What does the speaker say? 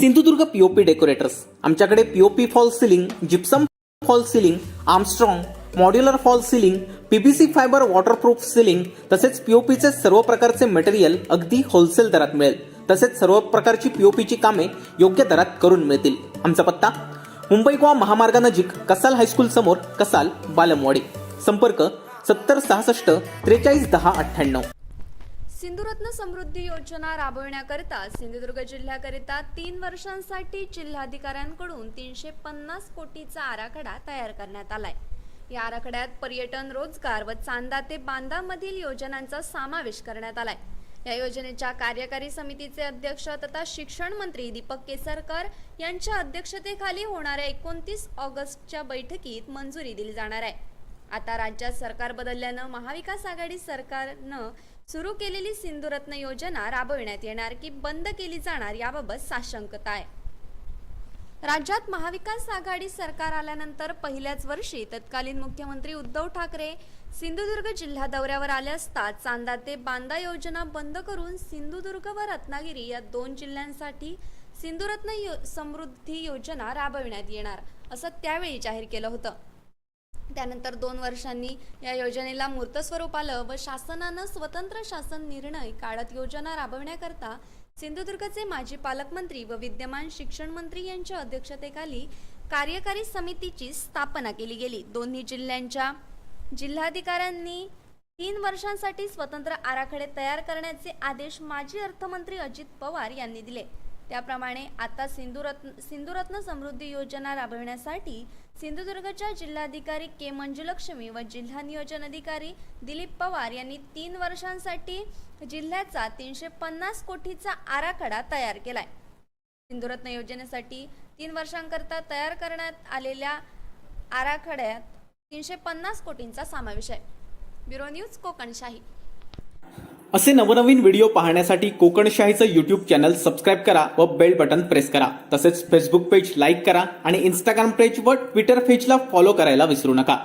Sindhudurg POP decorators आमच्याकडे POP fall ceiling, gypsum fall ceiling, Armstrong modular fall ceiling, PVC fibre waterproof ceiling तसेच पीओपीचे सर्व प्रकारचे material अगदी होलसेल दरात मिळेल. तसेच सर्व प्रकारची पीओपीची कामे योग्य दरात करून मिळतील. आमचा पत्ता मुंबई गोवा महामार्गानजीक कसाल हायस्कूल समोर, कसाल, बालमवाडी. संपर्क 7066 43 10 98. सिंधुरत्न समृद्धी योजना राबविण्याकरिता सिंधुदुर्ग जिल्ह्याकरिता 3 वर्षांसाठी जिल्हाधिकाऱ्यांकडून 350 कोटीचा आराखडा तयार करण्यात आलाय. या आराखड्यात पर्यटन, रोजगार व चांदा ते बांदामधील योजनांचा समावेश करण्यात आलाय. या योजनेच्या कार्यकारी समितीचे अध्यक्ष तथा शिक्षण मंत्री दीपक केसरकर यांच्या अध्यक्षतेखाली होणाऱ्या 29 ऑगस्टच्या बैठकीत मंजुरी दिली जाणार आहे. आता राज्यात सरकार बदलल्यानं महाविकास आघाडी सरकारनं सुरू केलेली सिंधुरत्न योजना राबविण्यात येणार की बंद केली जाणार याबाबत साशंकता आहे. राज्यात महाविकास आघाडी सरकार आल्यानंतर पहिल्याच वर्षी तत्कालीन मुख्यमंत्री उद्धव ठाकरे सिंधुदुर्ग जिल्हा दौऱ्यावर आले असता चांदा ते बांदा योजना बंद करून सिंधुदुर्ग व रत्नागिरी या 2 जिल्ह्यांसाठी सिंधुरत्न समृद्धी योजना राबविण्यात येणार असं त्यावेळी जाहीर केलं होतं. त्यानंतर 2 वर्षांनी या योजनेला मूर्त स्वरूप आलं व शासनानं स्वतंत्र शासन निर्णय काढत योजना राबविण्याकरता सिंधुदुर्गचे माजी पालकमंत्री व विद्यमान शिक्षण मंत्री यांच्या अध्यक्षतेखाली कार्यकारी समितीची स्थापना केली गेली. दोन्ही जिल्ह्यांच्या जिल्हाधिकाऱ्यांनी 3 वर्षांसाठी स्वतंत्र आराखडे तयार करण्याचे आदेश माजी अर्थमंत्री अजित पवार यांनी दिले. त्याप्रमाणे आता सिंधुरत्न समृद्धी योजना राबविण्यासाठी सिंधुदुर्गच्या जिल्हाधिकारी के मंजुलक्ष्मी व जिल्हा नियोजन अधिकारी दिलीप पवार यांनी 3 वर्षांसाठी जिल्ह्याचा 350 कोटीचा आराखडा तयार केलाय. सिंधुरत्न योजनेसाठी 3 वर्षांकरता तयार करण्यात आलेल्या आराखड्यात 350 कोटींचा समावेश आहे. Bureau news, Kokanshahi. असे नवनवीन व्हिडिओ पाहण्यासाठी कोकणशाहीचं यूट्यूब चॅनल सबस्क्राईब करा व बेल बटन प्रेस करा. तसेच फेसबुक पेज लाईक करा आणि इंस्टाग्राम पेज व ट्विटर पेजला फॉलो करायला विसरू नका.